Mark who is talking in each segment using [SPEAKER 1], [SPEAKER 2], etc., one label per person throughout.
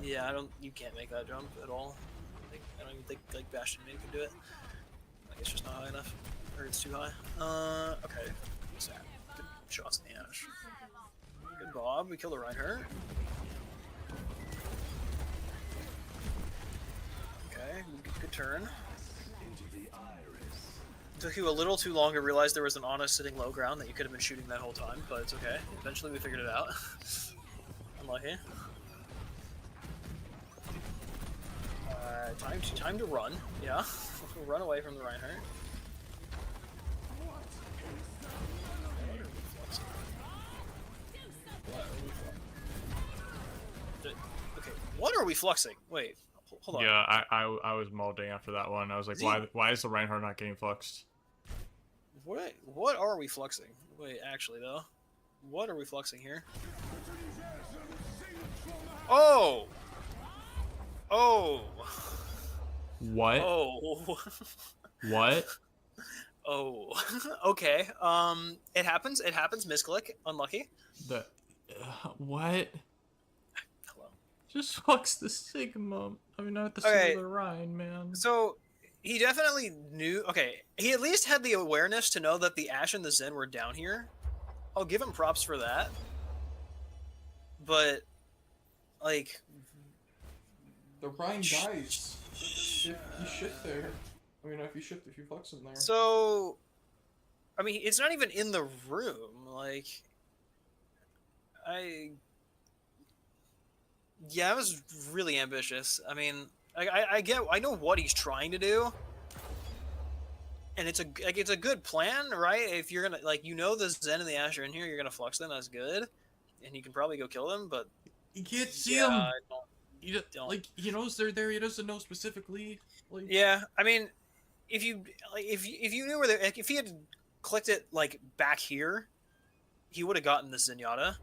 [SPEAKER 1] Yeah, I don't. You can't make that jump at all. I don't even think like Bastion Man can do it. Like it's just not high enough, or it's too high. Okay. So, good shots in the Ash. Good Bob. We killed the Reinhardt. Okay, good turn. Took you a little too long to realize there was an Ana sitting low ground that you could have been shooting that whole time, but it's okay. Eventually we figured it out. Unlucky. Time to run. Yeah, run away from the Reinhardt. Okay, what are we fluxing? Wait, hold on.
[SPEAKER 2] Yeah, I was molding after that one. I was like, why is the Reinhardt not getting fluxed?
[SPEAKER 1] What are we fluxing? Wait, actually though, what are we fluxing here? Oh! Oh!
[SPEAKER 2] What?
[SPEAKER 1] Oh!
[SPEAKER 2] What?
[SPEAKER 1] Oh. Okay. It happens. It happens. Misclick. Unlucky.
[SPEAKER 2] The what?
[SPEAKER 1] Hello.
[SPEAKER 2] Just flux the Sigma. I mean, not the Sigma, the Rhine, man.
[SPEAKER 1] So he definitely knew. Okay, he at least had the awareness to know that the Ashe and the Zen were down here. I'll give him props for that. But like,
[SPEAKER 3] the Rhine dies if you shift there. I mean, if you flex him there.
[SPEAKER 1] So, I mean, it's not even in the room. Like, yeah, I was really ambitious. I mean, I know what he's trying to do, and it's a good plan, right? If you're gonna the Zen and the Ashe are in here, you're gonna flux them. That's good, and you can probably go kill them. But
[SPEAKER 2] you can't see them. He knows they're there. He doesn't know specifically. Like...
[SPEAKER 1] Yeah, I mean, if you knew where if he had clicked it like back here, he would have gotten the Zenyatta.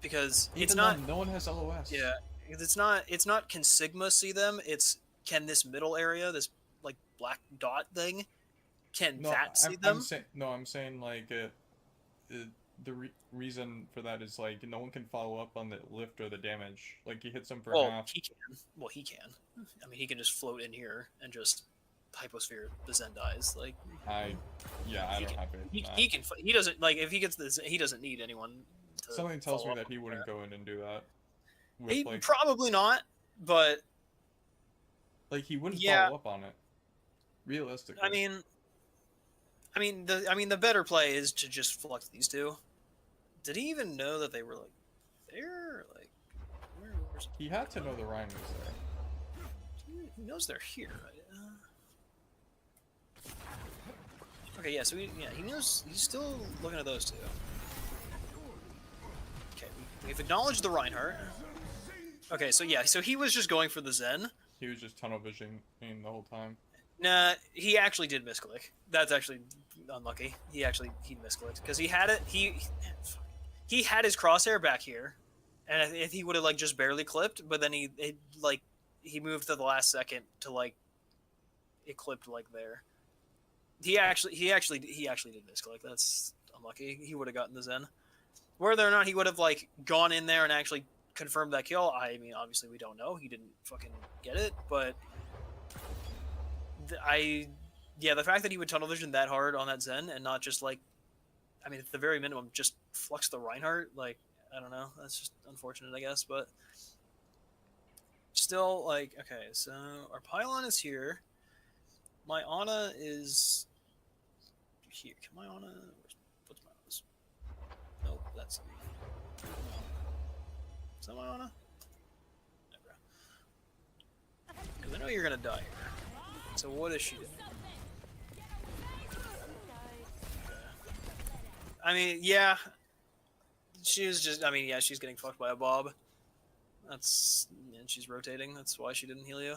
[SPEAKER 1] Because it's not.
[SPEAKER 3] No one has LOS.
[SPEAKER 1] Yeah, it's not. Can Sigma see them? It's can this middle area, this like black dot thing, can that see them?
[SPEAKER 3] I'm saying like the reason for that is like no one can follow up on the lift or the damage. Like he hits them for half.
[SPEAKER 1] He can. Well, he can. I mean, he can just float in here and just hyposphere the Zen dies. Like
[SPEAKER 3] I don't have it.
[SPEAKER 1] He can. He doesn't like if he gets this. He doesn't need anyone.
[SPEAKER 3] Something tells me that he wouldn't go in and do that.
[SPEAKER 1] He probably not, but
[SPEAKER 3] like he wouldn't follow up on it. Realistically,
[SPEAKER 1] I mean the better play is to just flux these two. Did he even know that they were like there? Like where's
[SPEAKER 3] he had to know the Rhine was there.
[SPEAKER 1] He knows they're here. Okay, yeah. So he knows. He's still looking at those two. We've acknowledged the Reinhardt. Okay, so yeah, so he was just going for the Zen.
[SPEAKER 3] He was just tunnel visioning the whole time.
[SPEAKER 1] Nah, he actually did misclick. That's actually unlucky. He misclicked because he had it. He had his crosshair back here, and if he would have like just barely clipped, but then he moved to the last second to like it clipped like there. He actually did misclick. That's unlucky. He would have gotten the Zen. Whether or not he would have like gone in there and actually confirmed that kill, I mean, obviously we don't know. He didn't fucking get it, but the fact that he would tunnel vision that hard on that Zen and not just like, I mean, at the very minimum, just flux the Reinhardt. Like, I don't know. That's just unfortunate, I guess. But still, like, okay. So our pylon is here. My Ana is here. Can my Ana? Nope, that's no. Is that my Ana? Never. Because I know you're gonna die here. So what is she doing? I mean, yeah. She's just, I mean, yeah, she's getting fucked by a Bob. And she's rotating. That's why she didn't heal you.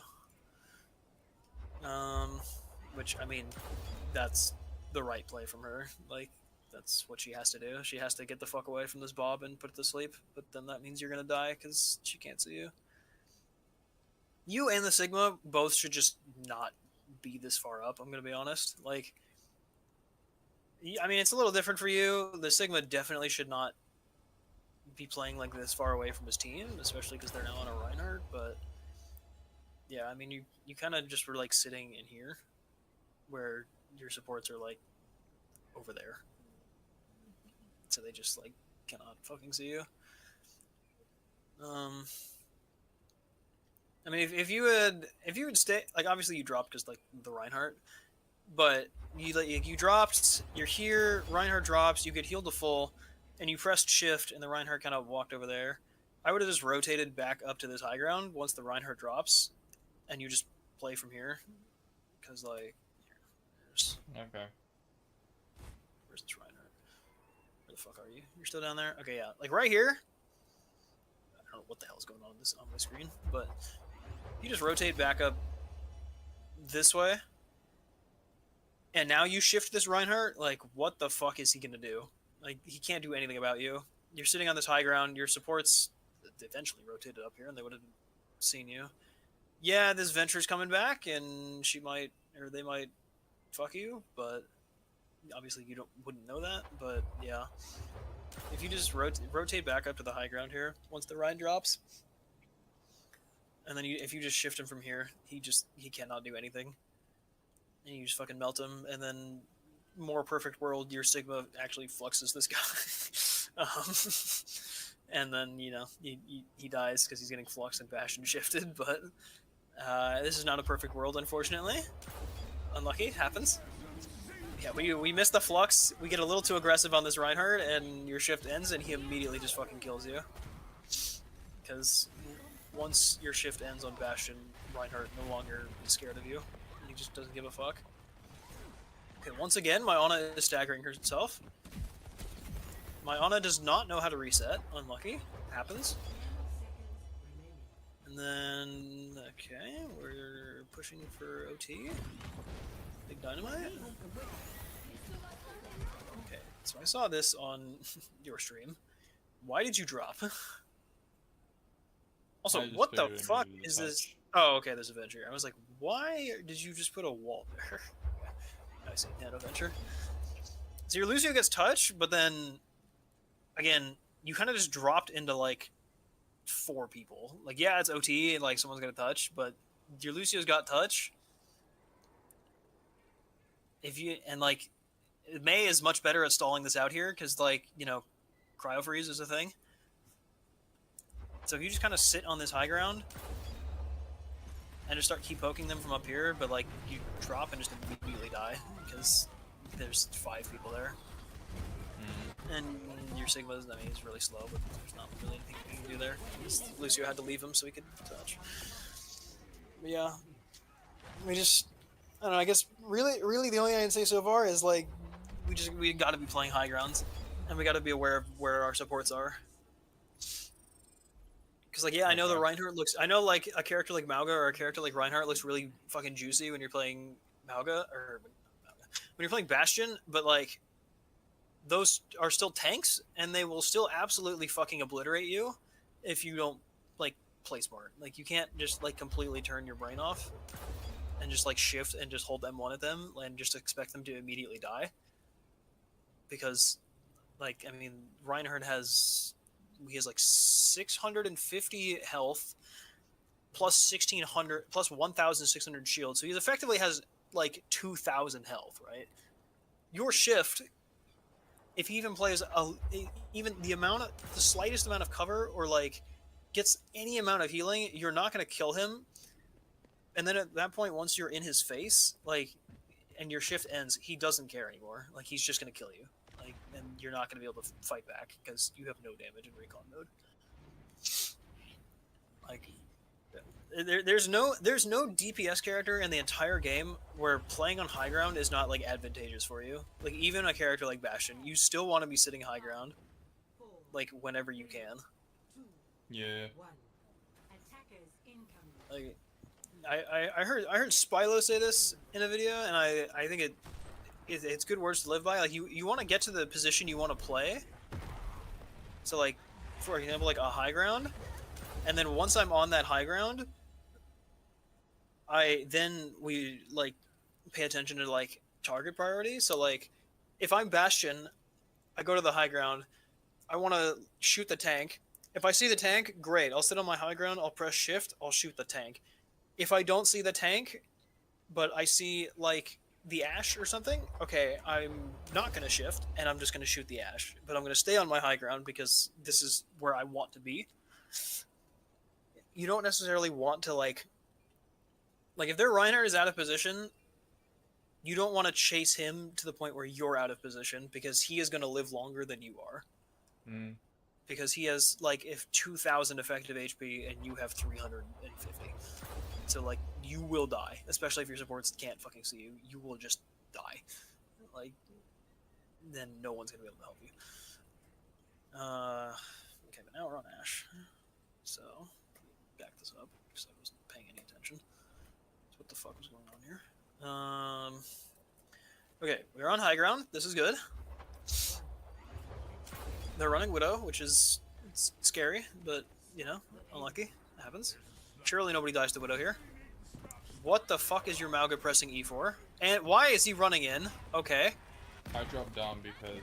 [SPEAKER 1] Which, I mean, that's the right play from her. Like, that's what she has to do. She has to get the fuck away from this Bob and put it to sleep. But then that means you're gonna die because she can't see you. You and the Sigma both should just not be this far up, I'm gonna be honest. Like, I mean, it's a little different for you. The Sigma definitely should not be playing like this far away from his team, especially because they're now on a Reinhardt. But yeah, I mean, you kind of just were like sitting in here, where your supports are like over there, so they just like cannot fucking see you. I mean, if you would stay, like, obviously you dropped because like the Reinhardt, but you dropped, you're here, Reinhardt drops, you get healed to full, and you pressed shift, and the Reinhardt kind of walked over there. I would have just rotated back up to this high ground once the Reinhardt drops, and you just play from here, because like,
[SPEAKER 3] Okay.
[SPEAKER 1] where's this Reinhardt? Where the fuck are you? You're still down there? Okay, yeah, like right here. I don't know what the hell is going on my screen, but you just rotate back up this way, and now you shift this Reinhardt. Like, what the fuck is he gonna do? Like, he can't do anything about you. You're sitting on this high ground. Your supports eventually rotated up here, and they would have seen you. Yeah, this Venture's coming back, and they might fuck you, but obviously you wouldn't know that. But yeah, if you just rotate back up to the high ground here once the Rhine drops, and then if you just shift him from here, he cannot do anything, and you just fucking melt him, and then more perfect world, your Sigma actually fluxes this guy, and then he dies because he's getting fluxed and bashed and shifted. But this is not a perfect world, unfortunately. Unlucky, it happens. Yeah, we missed the flux. We get a little too aggressive on this Reinhardt, and your shift ends, and he immediately just fucking kills you. Because once your shift ends on Bastion, Reinhardt no longer is scared of you. He just doesn't give a fuck. Okay, once again, my Ana is staggering herself. My Ana does not know how to reset. Unlucky. Happens. And then, okay, we're pushing for OT. Big dynamite. Okay, so I saw this on your stream. Why did you drop? Also, what the fuck is this? Oh, okay, there's a Venture. I was like, why did you just put a wall there? I see, Nano Venture. So your Lucio gets touched, but then, again, you kind of just dropped into, like, 4 people. Like, yeah, it's OT, and, like, someone's gonna touch, but your Lucio's got touch. Like, Mei is much better at stalling this out here, because, like, Cryo Freeze is a thing. So if you just kind of sit on this high ground, and just keep poking them from up here, but, like, you drop and just immediately die, because there's 5 people there. And your Sigma's, I mean, he's really slow, but there's not really anything you can do there. Lucio had to leave him so he could touch. But yeah, I don't know, I guess really the only thing I can say so far is, like, we gotta be playing high grounds, and we gotta be aware of where our supports are. Because, like, yeah, I know the Reinhardt I know, like, a character like Mauga or a character like Reinhardt looks really fucking juicy when you're playing Mauga, or when you're playing Bastion, but, like, those are still tanks, and they will still absolutely fucking obliterate you if you don't, like, play smart. Like, you can't just, like, completely turn your brain off and just, like, shift and just hold M1 at them and just expect them to immediately die. Because, like, I mean, Reinhardt has like 650 health plus 1600 plus 1600 shield, so he effectively has like 2000 health, right? Your shift, if he even plays even the slightest amount of cover, or like gets any amount of healing, you're not going to kill him. And then at that point, once you're in his face, like, and your shift ends, he doesn't care anymore. Like, he's just going to kill you. Like, and you're not going to be able to fight back because you have no damage in recon mode. Like, there's no DPS character in the entire game where playing on high ground is not, like, advantageous for you. Like, even a character like Bastion, you still want to be sitting high ground, like, whenever you can.
[SPEAKER 3] Yeah.
[SPEAKER 1] Like, I heard Spylo say this in a video, and I think it's good words to live by. Like, you want to get to the position you want to play. So, like, for example, like a high ground, and then once I'm on that high ground, we like pay attention to, like, target priority. So, like, if I'm Bastion, I go to the high ground, I want to shoot the tank. If I see the tank, great. I'll sit on my high ground. I'll press shift. I'll shoot the tank. If I don't see the tank, but I see like the ash or something, okay, I'm not gonna shift and I'm just gonna shoot the ash. But I'm gonna stay on my high ground because this is where I want to be. You don't necessarily want to like if their Reinhardt is out of position, you don't want to chase him to the point where you're out of position because he is going to live longer than you are.
[SPEAKER 3] Mm.
[SPEAKER 1] Because he has like if 2,000 effective HP and you have 350. So like you will die, especially if your supports can't fucking see you. You will just die. Like then no one's gonna be able to help you. Okay, but now we're on Ash. So back this up because I wasn't paying any attention. So what the fuck was going on here? Okay, we're on high ground. This is good. They're running Widow, which is scary, but you know, unlucky. It happens. Surely nobody dies to Widow here. What the fuck is your Mauga pressing E for? And why is he running in? Okay.
[SPEAKER 3] I dropped down because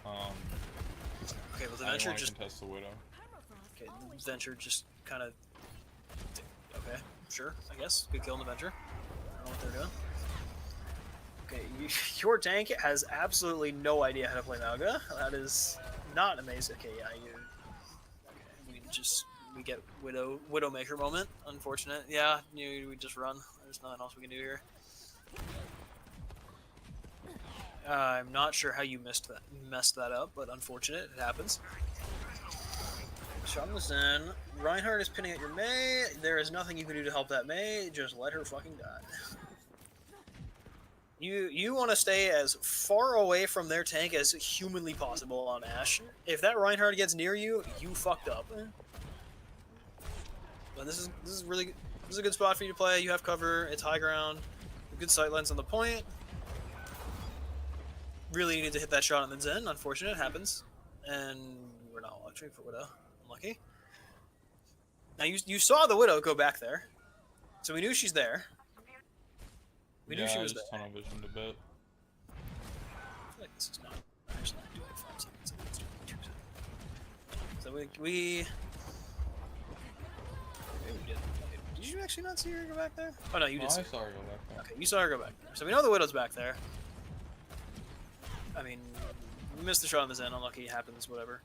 [SPEAKER 1] okay, well the
[SPEAKER 3] I didn't
[SPEAKER 1] Venture
[SPEAKER 3] want to
[SPEAKER 1] just
[SPEAKER 3] contest the Widow.
[SPEAKER 1] okay, the Venture just kind of okay, sure, I guess. Good kill on the Venture. I don't know what they're doing. Okay, your tank has absolutely no idea how to play Mauga. That is not amazing. Okay, yeah, we get Widowmaker moment. Unfortunate. Yeah, we just run. There's nothing else we can do here. I'm not sure how you messed that up, but unfortunate. It happens. Shot this in. Reinhardt is pinning at your Mei. There is nothing you can do to help that Mei. Just let her fucking die. You want to stay as far away from their tank as humanly possible on Ashe. If that Reinhardt gets near you, you fucked up. But this is really this is a good spot for you to play. You have cover. It's high ground. Good sight lens on the point. Really need to hit that shot on the Zen. Unfortunate, it happens. And we're not watching for Widow. Unlucky. Now you saw the Widow go back there, so we knew she's there. We knew she was there.
[SPEAKER 3] tunnel visioned a bit.
[SPEAKER 1] I feel like this is not actually doing 5 seconds. It's doing 2 seconds. So we maybe we did. Did you actually not see her go back there? Oh no, you did.
[SPEAKER 3] I
[SPEAKER 1] See
[SPEAKER 3] saw her go back there.
[SPEAKER 1] Okay, you saw her go back there. So we know the Widow's back there. I mean, we missed the shot on the Zen. Unlucky, it happens. Whatever.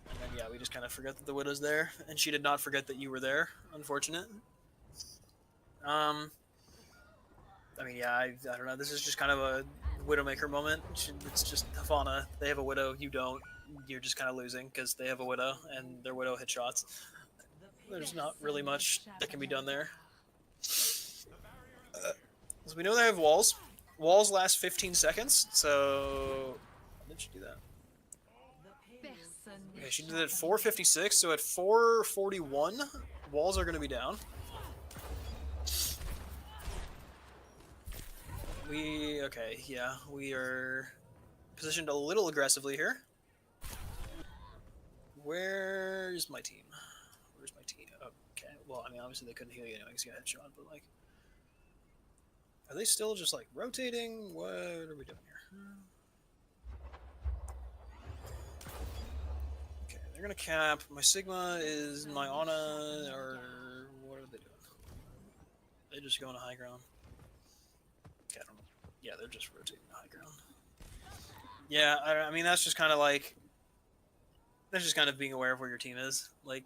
[SPEAKER 1] And then yeah, we just kind of forgot that the Widow's there, and she did not forget that you were there. Unfortunate. I mean, yeah, I don't know. This is just kind of a Widowmaker moment. It's just Hafana. They have a Widow, you don't. You're just kind of losing because they have a Widow and their Widow hit shots. There's not really much that can be done there. So we know they have walls. Walls last 15 seconds, so... When did she do that? Okay, she did it at 4:56, so at 4:41, walls are going to be down. Okay, yeah, we are positioned a little aggressively here. Where's my team? Where's my team? Okay, well, I mean, obviously they couldn't heal you anyway because you got headshot, but like... Are they still just like rotating? What are we doing here? Okay, they're gonna cap. My Sigma is my Ana, or what are they doing? They just going to high ground. Okay, I don't know. Yeah, they're just rotating to high ground. Yeah, I mean that's just kind of like that's just kind of being aware of where your team is. Like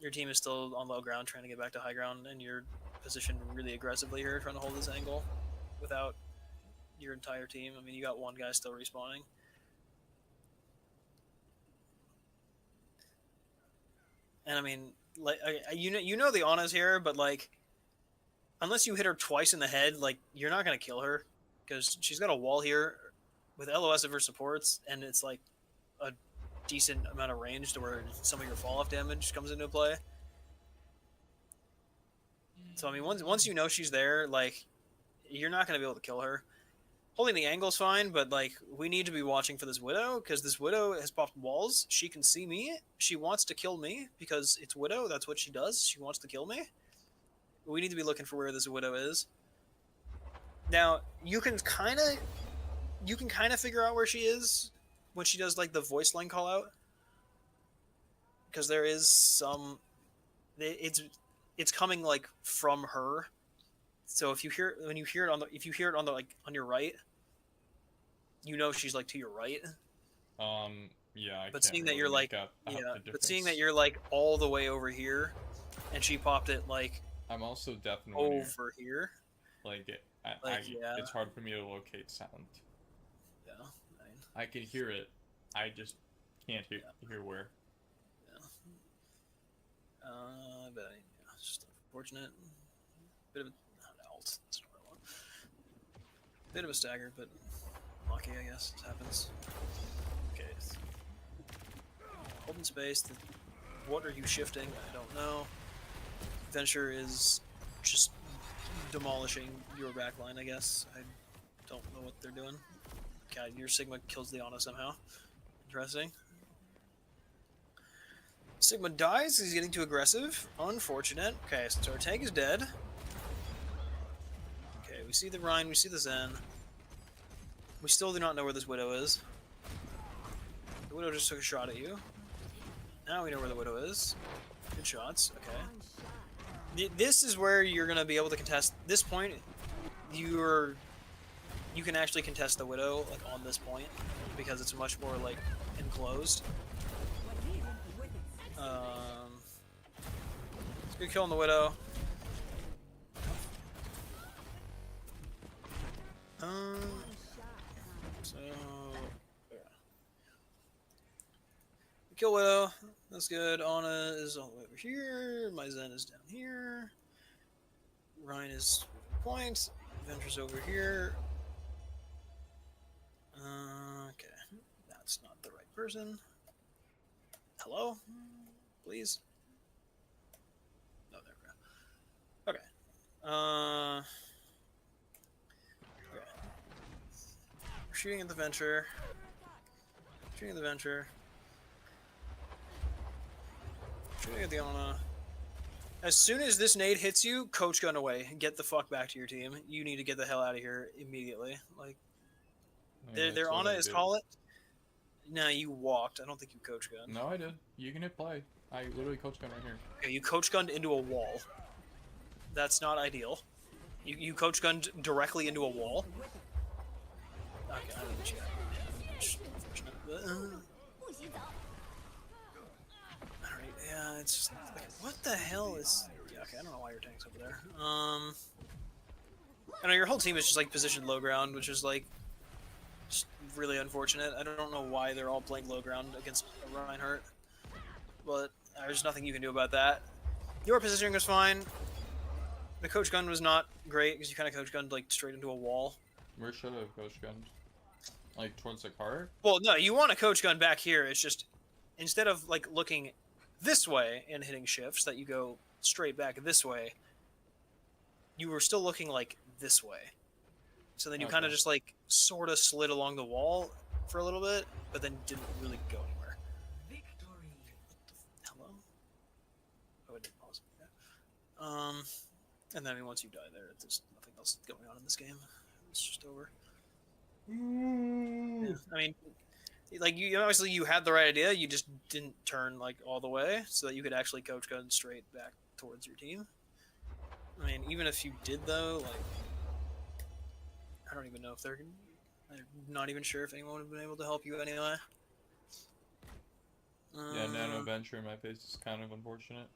[SPEAKER 1] your team is still on low ground, trying to get back to high ground, and you're positioned really aggressively here, trying to hold this angle without your entire team. I mean, you got one guy still respawning. And I mean, like, you know the Ana's here, but like, unless you hit her twice in the head, like, you're not gonna kill her because she's got a wall here with LOS of her supports, and it's like a decent amount of range to where some of your fall off damage comes into play. So I mean, once you know she's there, like, you're not gonna be able to kill her. Holding the angle's fine, but like, we need to be watching for this Widow because this Widow has popped walls. She can see me. She wants to kill me because it's Widow. That's what she does. She wants to kill me. We need to be looking for where this Widow is. Now you can kind of figure out where she is when she does like the voice line call out, because there is some, it's coming like from her. So if you hear it on the like on your right, you know she's like to your right.
[SPEAKER 3] Yeah.
[SPEAKER 1] But seeing that you're like, but seeing that
[SPEAKER 3] difference.
[SPEAKER 1] you're like all the way over here, and she popped it like
[SPEAKER 3] I'm also deaf in one ear.
[SPEAKER 1] over here.
[SPEAKER 3] Like
[SPEAKER 1] Yeah.
[SPEAKER 3] it's hard for me to locate sound.
[SPEAKER 1] Yeah. I mean,
[SPEAKER 3] I can hear it. I just can't hear where.
[SPEAKER 1] yeah. But yeah, it's just unfortunate. Bit of a alt. That's not what I want. Bit of a stagger, but lucky, I guess. It happens. Okay. Holding space. What are you shifting? I don't know. Venture is just demolishing your backline, I guess. I don't know what they're doing. God, your Sigma kills the Ana somehow. Interesting. Sigma dies, he's getting too aggressive. Unfortunate. Okay, so our tank is dead. Okay, we see the Rhine, we see the Zen. We still do not know where this Widow is. The Widow just took a shot at you. Now we know where the Widow is. Good shots, okay. This is where you're going to be able to contest. This point, you can actually contest the Widow like on this point because it's much more like enclosed. It's good kill on the Widow. So yeah. Kill Widow. That's good. Ana is all the way over here. My Zen is down here. Ryan is point. Venture's over here. Okay. That's not the right person. Hello? Please? No, there we go. Okay. Okay. We're shooting at the Venture. Shooting at the Venture. Shooting at the Ana. As soon as this nade hits you, coach gun away. Get the fuck back to your team. You need to get the hell out of here immediately. Like, their Ana is call it. No, you walked. I don't think you coach gunned.
[SPEAKER 3] No, I did. You can hit play. I literally coach gun right here.
[SPEAKER 1] Okay, you coach gunned into a wall. That's not ideal. You coach gunned directly into a wall. Okay, I mean, unfortunate. But, alright, yeah, it's just like, what the hell is? Yeah, okay, I don't know why your tank's over there. I know your whole team is just like positioned low ground, which is like just really unfortunate. I don't know why they're all playing low ground against Reinhardt, but there's nothing you can do about that. Your positioning was fine. The coach gun was not great because you kind of coach gunned like straight into a wall.
[SPEAKER 3] Where should I have coach gunned? Like towards the car?
[SPEAKER 1] Well, no, you want a coach gun back here. It's just instead of like looking this way and hitting shifts, that you go straight back this way. You were still looking like this way, so then you kind of just like sort of slid along the wall for a little bit, but then didn't really go anywhere. Victory. Hello. Oh, I didn't pause. Yeah. And then once you die there, there's nothing else going on in this game. It's just over. Yeah. I mean, like you obviously you had the right idea. You just didn't turn like all the way so that you could actually coach gun straight back towards your team. I mean, even if you did though, like I don't even know if I'm not even sure if anyone would have been able to help you anyway.
[SPEAKER 3] Yeah, Nano Venture in my face is kind of unfortunate.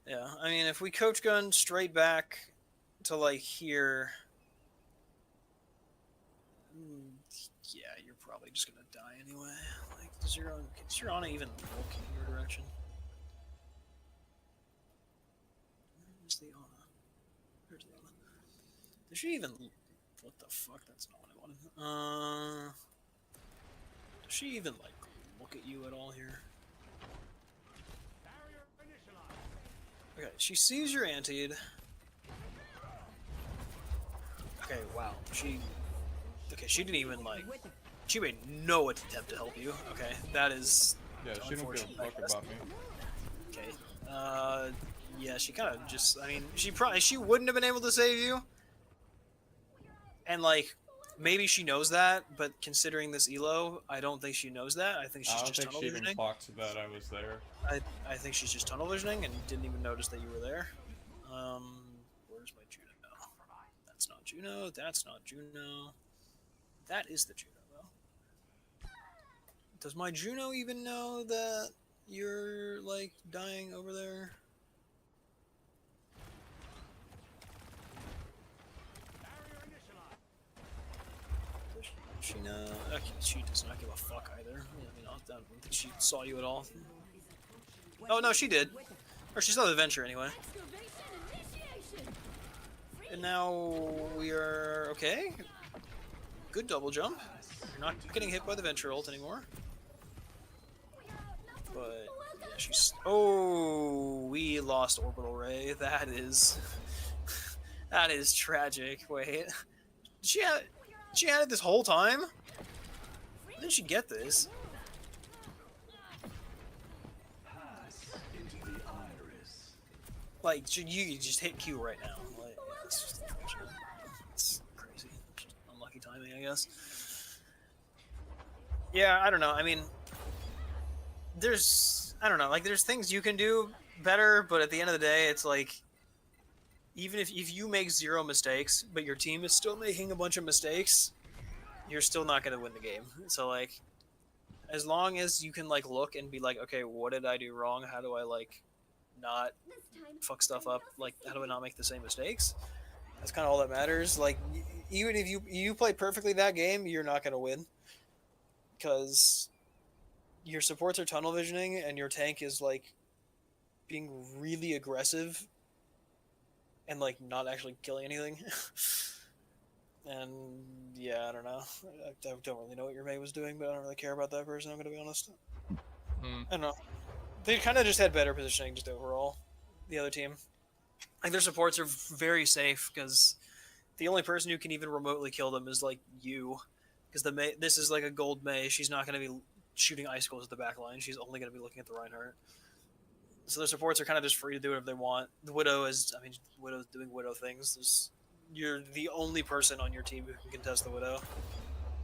[SPEAKER 1] Yeah, I mean, if we coach gun straight back to like here, yeah, you're probably just gonna die anyway. Like, does your Ana even look in your direction? Where's the Ana? Where's the Ana? Does she even? What the fuck? That's not what I wanted. Does she even like look at you at all here? Okay, she sees your antied. Okay, wow. She didn't even like. She made no attempt to help you. Okay, that is.
[SPEAKER 3] Yeah, she don't give a fuck about me.
[SPEAKER 1] Okay. Yeah, she kind of just. I mean, she wouldn't have been able to save you. And like, maybe she knows that, but considering this elo, I don't think she knows that. I think she's
[SPEAKER 3] I don't
[SPEAKER 1] just
[SPEAKER 3] think
[SPEAKER 1] tunnel
[SPEAKER 3] she even
[SPEAKER 1] visioning.
[SPEAKER 3] clocked that I was there.
[SPEAKER 1] I think she's just tunnel visioning and didn't even notice that you were there. Where's my Juno? That's not Juno. That's not Juno. That is the Juno, though. Does my Juno even know that you're, like, dying over there? Does she know? Okay, she does not give a fuck either. I mean, I don't think she saw you at all. Oh, no, she did. Or she saw the adventure anyway. And now we are okay. Good double jump. You're not getting hit by the venture ult anymore. But yeah, she's. Oh, we lost orbital ray. That is. That is tragic. Wait, she had it this whole time. When did she get this? Like, you just hit Q right now. Like, it's just unfortunate. It's crazy. Just unlucky timing, I guess. Yeah, I don't know. I mean, I don't know. Like, there's things you can do better, but at the end of the day, it's like, even if you make 0 mistakes, but your team is still making a bunch of mistakes, you're still not going to win the game. So, like, as long as you can, like, look and be like, okay, what did I do wrong? How do I, like, not fuck stuff up? Like, how do I not make the same mistakes? That's kind of all that matters. Like, even if you play perfectly that game, you're not going to win. Because your supports are tunnel visioning and your tank is, like, being really aggressive and, like, not actually killing anything. And yeah, I don't know. I don't really know what your Mei was doing, but I don't really care about that person, I'm gonna be honest. I don't know. They kind of just had better positioning just overall, the other team. Like, their supports are very safe because the only person who can even remotely kill them is, like, you. Because this is like a gold Mei. She's not going to be shooting icicles at the back line. She's only going to be looking at the Reinhardt. So their supports are kind of just free to do whatever they want. The Widow is, I mean, Widow's doing Widow things. You're the only person on your team who can contest the Widow.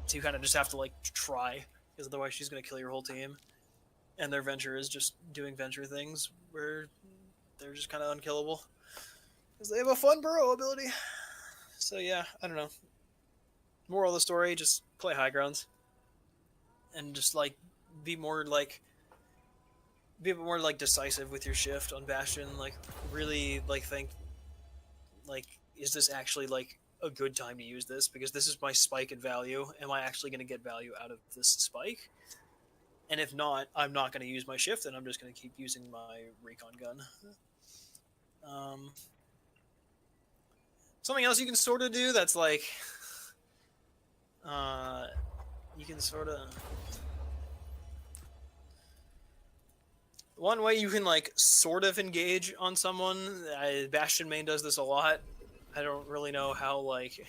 [SPEAKER 1] So you kind of just have to, like, try, because otherwise she's going to kill your whole team. And their Venture is just doing Venture things where they're just kind of unkillable. Because they have a fun burrow ability. So yeah, I don't know. Moral of the story, just play high grounds. And just, like, be more, like, decisive with your shift on Bastion. Like, really, like, think, like, is this actually, like, a good time to use this? Because this is my spike in value. Am I actually going to get value out of this spike? And if not, I'm not going to use my shift, and I'm just going to keep using my recon gun. Something else you can sort of do that's, like, you can sort of... One way you can, like, sort of engage on someone, Bastion main does this a lot. I don't really know how, like...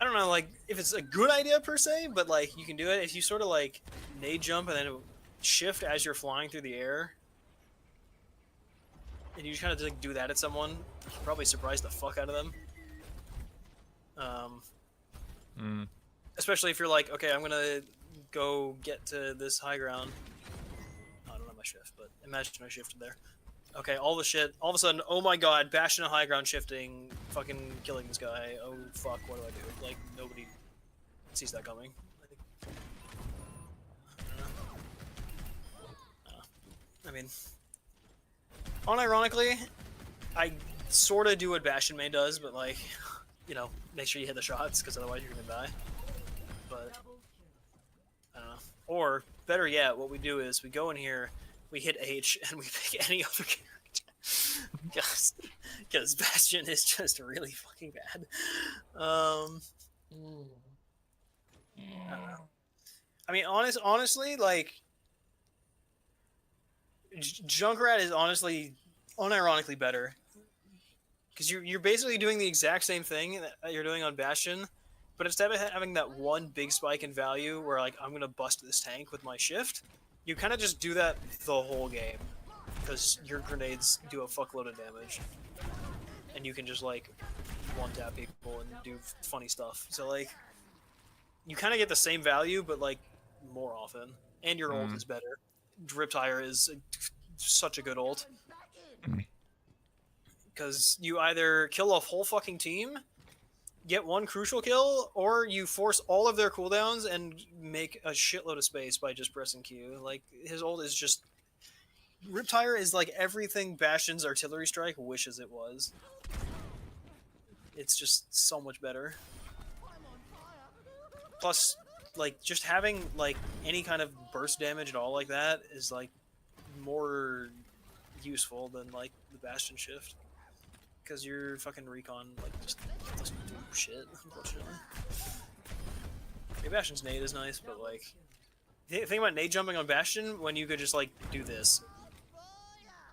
[SPEAKER 1] I don't know, like, if it's a good idea per se, but, like, you can do it if you sort of, like, nade jump and then shift as you're flying through the air. And you just kind of, like, do that at someone. You can probably surprise the fuck out of them. Especially if you're like, okay, I'm gonna go get to this high ground. I don't know my shift, but imagine I shifted there. Okay, all of a sudden, oh my god, Bastion high ground shifting, fucking killing this guy. Oh fuck, what do I do? Like, nobody sees that coming. I mean, unironically, I sort of do what Bastion main does, but, like, you know, make sure you hit the shots, because otherwise you're gonna die. But I don't know. Or better yet, what we do is we go in here, we hit H, and we pick any other character, because Bastion is just really fucking bad. I don't know. I mean, honestly, like, Junkrat is honestly, unironically better, because you're basically doing the exact same thing that you're doing on Bastion. But instead of having that one big spike in value where, like, I'm going to bust this tank with my shift, you kind of just do that the whole game. Because your grenades do a fuckload of damage. And you can just, like, one-tap people and do funny stuff. So like, you kind of get the same value, but like more often, and your ult is better. Riptire is such a good ult because you either kill a whole fucking team, get one crucial kill, or you force all of their cooldowns and make a shitload of space by just pressing Q. Like, his ult is just... Riptire is like everything Bastion's artillery strike wishes it was. It's just so much better. Plus, like, just having like any kind of burst damage at all like that is like more useful than like the Bastion shift. Because your fucking recon like just doesn't do shit, unfortunately. Maybe Bastion's nade is nice, but like, the thing about nade jumping on Bastion when you could just like do this,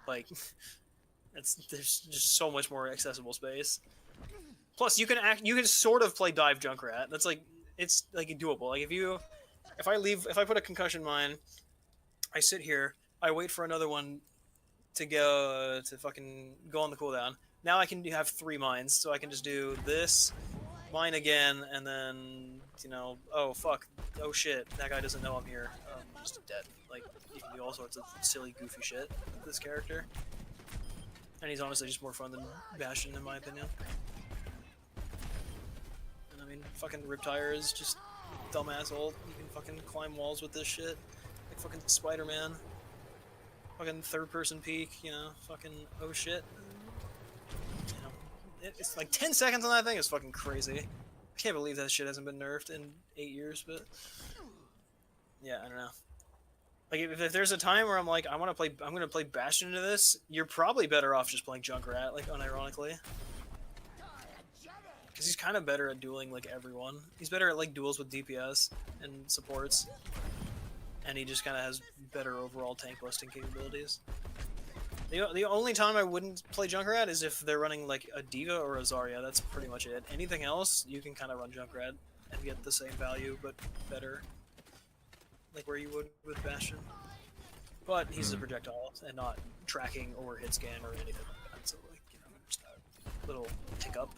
[SPEAKER 1] like, there's just so much more accessible space. Plus, you can sort of play dive Junkrat. That's like, it's like doable. Like if I put a concussion mine, I sit here, I wait for another one to go to fucking go on the cooldown. Now I can have 3 mines, so I can just do this, mine again, and then, you know, oh fuck, oh shit, that guy doesn't know I'm here. I'm just dead. Like, you can do all sorts of silly, goofy shit with this character. And he's honestly just more fun than Bastion, in my opinion. And I mean, fucking Riptire is just dumbass ult. You can fucking climb walls with this shit. Like fucking Spider-Man. Fucking third-person peek, you know, fucking oh shit. It's like 10 seconds on that thing is fucking crazy. I can't believe that shit hasn't been nerfed in 8 years, but yeah, I don't know. Like if there's a time where I'm like, I'm gonna play Bastion into this, you're probably better off just playing Junkrat, like unironically. Because he's kind of better at dueling like everyone. He's better at like duels with DPS and supports. And he just kind of has better overall tank busting capabilities. The only time I wouldn't play Junkrat is if they're running like a D.Va or a Zarya. That's pretty much it. Anything else, you can kind of run Junkrat and get the same value, but better. Like where you would with Bastion. But he's a projectile and not tracking or hit scan or anything like that. So like, you know, just a little hiccup.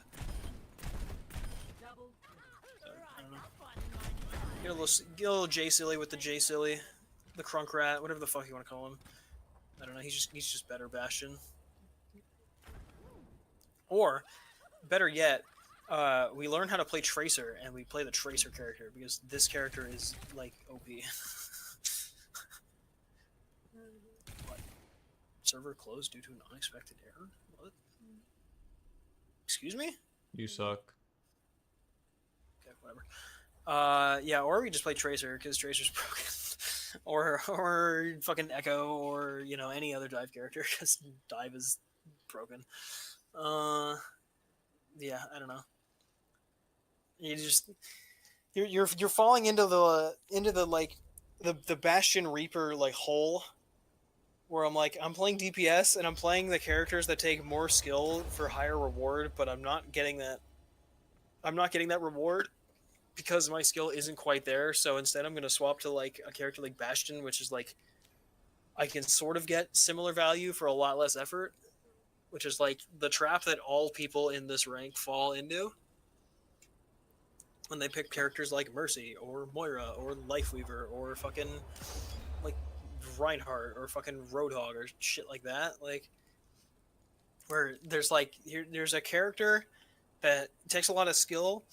[SPEAKER 1] So, I don't know. Get a little J silly with the J silly, the Crunkrat, whatever the fuck you want to call him. I don't know. He's just better Bastion. Or, better yet, we learn how to play Tracer, and we play the Tracer character because this character is like OP. What? Server closed due to an unexpected error. What? Excuse me?
[SPEAKER 3] You suck.
[SPEAKER 1] Okay, whatever. Yeah, or we just play Tracer because Tracer's broken. or fucking Echo, or you know, any other dive character because dive is broken. Yeah, I don't know. You're falling into the like the Bastion Reaper like hole where I'm like, I'm playing DPS and I'm playing the characters that take more skill for higher reward, but I'm not getting that reward because my skill isn't quite there. So instead I'm going to swap to like a character like Bastion, which is like I can sort of get similar value for a lot less effort, which is like the trap that all people in this rank fall into when they pick characters like Mercy or Moira or Lifeweaver or fucking like Reinhardt or fucking Roadhog or shit like that. Like where there's a character that takes a lot of skill,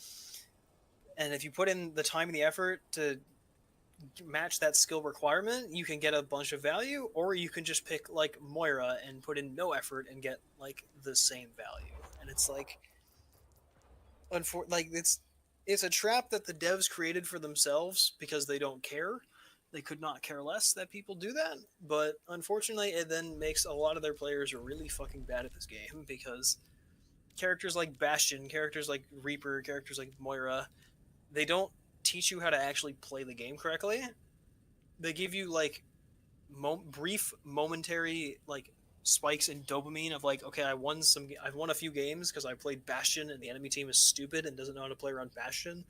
[SPEAKER 1] and if you put in the time and the effort to match that skill requirement, you can get a bunch of value, or you can just pick like Moira and put in no effort and get like the same value. And it's like, it's a trap that the devs created for themselves because they don't care. They could not care less that people do that, but unfortunately it then makes a lot of their players really fucking bad at this game because characters like Bastion, characters like Reaper, characters like Moira, they don't teach you how to actually play the game correctly. They give you like brief momentary like spikes in dopamine of like, okay, I've won a few games because I played Bastion and the enemy team is stupid and doesn't know how to play around Bastion.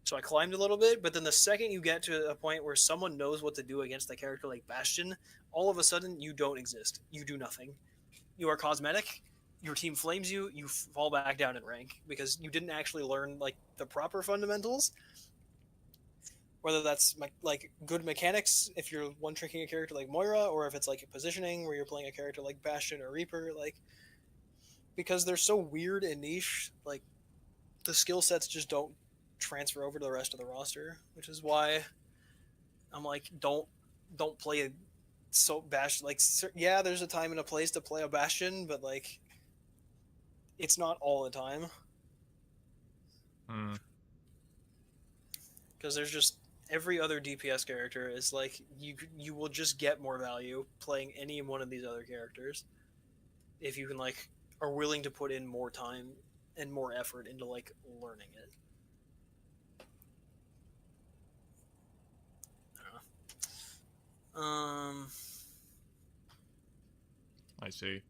[SPEAKER 1] So I climbed a little bit, but then the second you get to a point where someone knows what to do against a character like Bastion, all of a sudden you don't exist. You do nothing. You are cosmetic. your team flames you, you fall back down in rank because you didn't actually learn like the proper fundamentals. Whether that's like good mechanics if you're one-tricking a character like Moira, or if it's like positioning where you're playing a character like Bastion or Reaper, like because they're so weird and niche, like the skill sets just don't transfer over to the rest of the roster, which is why I'm like, don't play a so Bastion. Like, yeah, there's a time and a place to play a Bastion, but like, it's not all the time. Because there's just every other DPS character is like you will just get more value playing any one of these other characters if you can like are willing to put in more time and more effort into like learning it. I don't know.
[SPEAKER 2] I see.